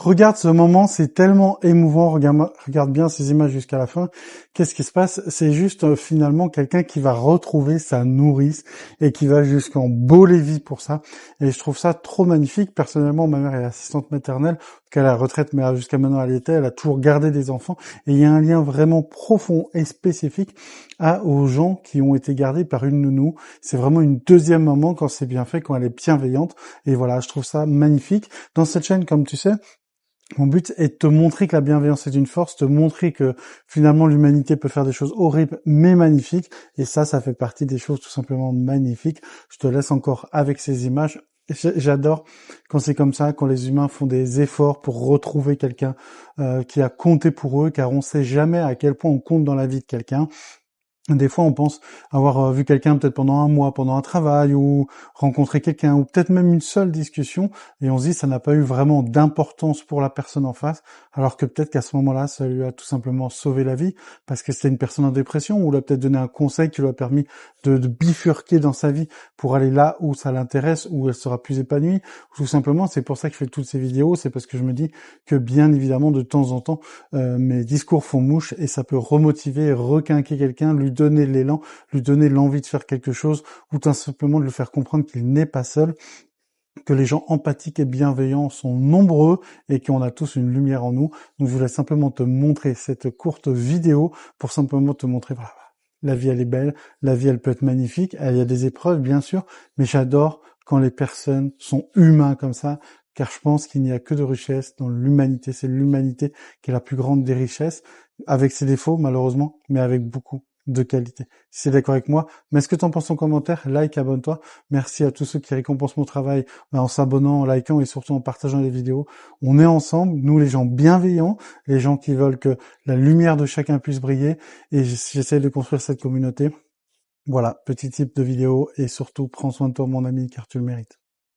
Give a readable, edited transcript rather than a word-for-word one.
Regarde ce moment, c'est tellement émouvant. Regarde bien ces images jusqu'à la fin. Qu'est-ce qui se passe? C'est juste finalement quelqu'un qui va retrouver sa nourrice et qui va jusqu'en Bolivie pour ça. Et je trouve ça trop magnifique. Personnellement, ma mère est assistante maternelle, qu'à la retraite, mais jusqu'à maintenant elle a toujours gardé des enfants. Et il y a un lien vraiment profond et spécifique aux gens qui ont été gardés par une nounou. C'est vraiment une deuxième maman quand c'est bien fait, quand elle est bienveillante. Et voilà, je trouve ça magnifique. Dans cette chaîne, comme tu sais, mon but est de te montrer que la bienveillance est une force, te montrer que finalement l'humanité peut faire des choses horribles mais magnifiques, et ça fait partie des choses tout simplement magnifiques. Je te laisse encore avec ces images. J'adore quand c'est comme ça, quand les humains font des efforts pour retrouver quelqu'un qui a compté pour eux, car on sait jamais à quel point on compte dans la vie de quelqu'un. Des fois, on pense avoir vu quelqu'un peut-être pendant un mois, pendant un travail, ou rencontrer quelqu'un, ou peut-être même une seule discussion, et on se dit ça n'a pas eu vraiment d'importance pour la personne en face, alors que peut-être qu'à ce moment-là, ça lui a tout simplement sauvé la vie, parce que c'était une personne en dépression, ou lui a peut-être donné un conseil qui lui a permis de bifurquer dans sa vie pour aller là où ça l'intéresse, où elle sera plus épanouie. Tout simplement, c'est pour ça que je fais toutes ces vidéos, c'est parce que je me dis que bien évidemment, de temps en temps, mes discours font mouche, et ça peut remotiver, requinquer quelqu'un, lui donner l'élan, lui donner l'envie de faire quelque chose, ou tout simplement de lui faire comprendre qu'il n'est pas seul, que les gens empathiques et bienveillants sont nombreux et qu'on a tous une lumière en nous. Donc je voulais simplement te montrer cette courte vidéo pour simplement te montrer, voilà, la vie elle est belle, la vie elle peut être magnifique, il y a des épreuves bien sûr, mais j'adore quand les personnes sont humains comme ça, car je pense qu'il n'y a que de richesse dans l'humanité. C'est l'humanité qui est la plus grande des richesses, avec ses défauts malheureusement, mais avec beaucoup de qualité. Si c'est d'accord avec moi, mais ce que tu en penses en commentaire, like, abonne-toi. Merci à tous ceux qui récompensent mon travail en s'abonnant, en likant et surtout en partageant les vidéos. On est ensemble, nous les gens bienveillants, les gens qui veulent que la lumière de chacun puisse briller, et j'essaie de construire cette communauté. Voilà, petit type de vidéo, et surtout prends soin de toi mon ami car tu le mérites.